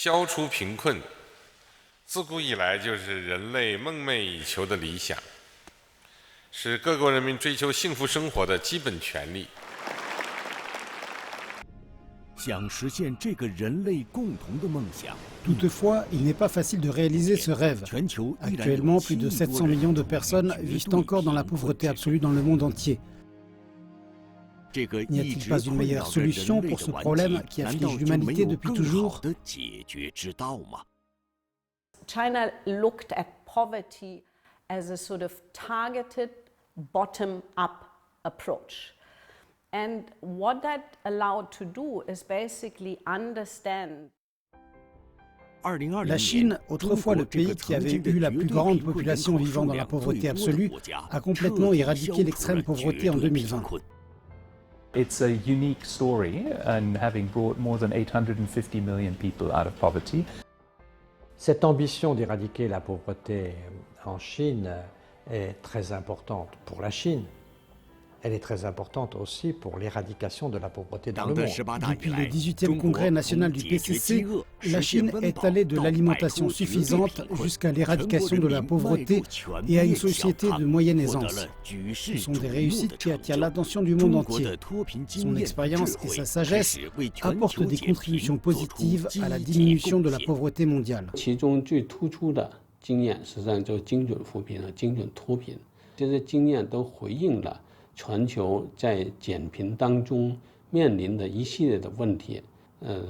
消除贫困，自古以来就是人类梦寐以求的理想，是各国人民追求幸福生活的基本权利。想实现这个人类共同的梦想。 Toutefois, il n'est pas facile de réaliser ce rêve. Actuellement, plus de 700 millions de personnes vivent encore dans la pauvreté absolue dans le monde entier. N'y a-t-il pas une meilleure solution pour ce problème qui afflige l'humanité depuis toujours? China looked at poverty as a sort of targeted bottom-up approach. And what that allowed to do is basically understand. La Chine, autrefois le pays qui avait eu la plus grande population vivant dans la pauvreté absolue, a complètement éradiqué l'extrême pauvreté en 2020. It's a unique story, and having brought more than 850 million people out of poverty. Cette ambition d'éradiquer la pauvreté en Chine est très importante pour la Chine. Elle est très importante aussi pour l'éradication de la pauvreté dans le monde. Depuis le 18e congrès national du PCC, la Chine est allée de l'alimentation suffisante jusqu'à l'éradication de la pauvreté et à une société de moyenne aisance. Ce sont des réussites qui attirent l'attention du monde entier. Son expérience et sa sagesse apportent des contributions positives à la diminution de la pauvreté mondiale. 其中最突出的经验实际上就是精准扶贫和精准脱贫，这些经验都回应了 全球在减贫当中面临的一系列的问题，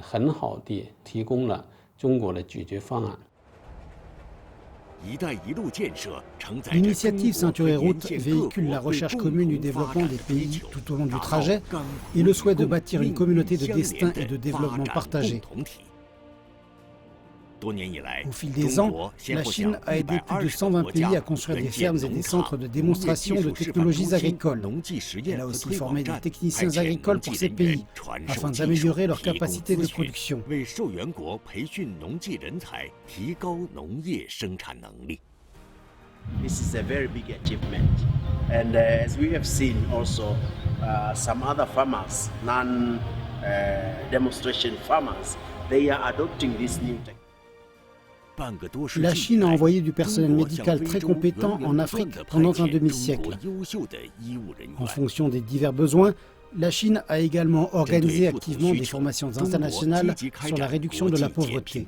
很好地提供了中国的解决方案。 L'initiative Ceinture et Route véhicule la recherche commune du développement des pays tout au long du trajet et le souhait de bâtir une communauté de destin et de développement partagé. Au fil des ans, la Chine a aidé plus de 120 pays à construire des fermes et des centres de démonstration de technologies agricoles. Elle a aussi formé des techniciens agricoles pour ces pays, afin d'améliorer leur capacité de production. This is a very big achievement, and as we have seen also, some other farmers, non-demonstration farmers, they are adopting this new technology. La Chine a envoyé du personnel médical très compétent en Afrique pendant un demi-siècle. En fonction des divers besoins, la Chine a également organisé activement des formations internationales sur la réduction de la pauvreté.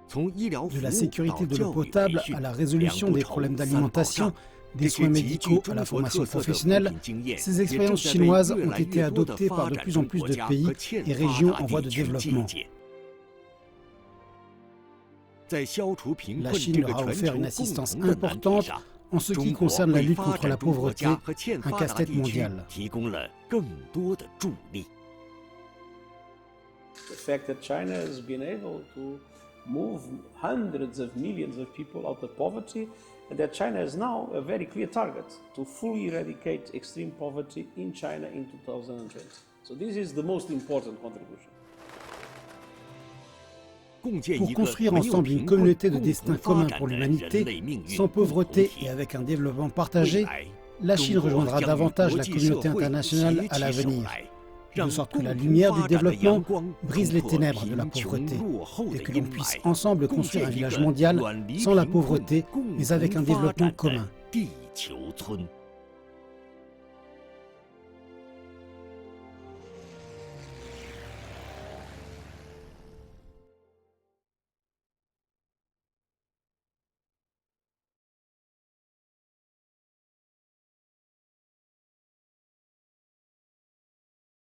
De la sécurité de l'eau potable à la résolution des problèmes d'alimentation, des soins médicaux à la formation professionnelle, ces expériences chinoises ont été adoptées par de plus en plus de pays et régions en voie de développement. La Chine leur a offert une assistance importante en ce qui concerne la lutte contre la pauvreté, un casse-tête mondial. The fact that China has been able to move hundreds of millions of people out of poverty, and that China is now a very clear target to fully eradicate extreme poverty in China in 2020. So this is the most important contribution. Pour construire ensemble une communauté de destin commun pour l'humanité, sans pauvreté et avec un développement partagé, la Chine rejoindra davantage la communauté internationale à l'avenir, de sorte que la lumière du développement brise les ténèbres de la pauvreté et que l'on puisse ensemble construire un village mondial sans la pauvreté, mais avec un développement commun.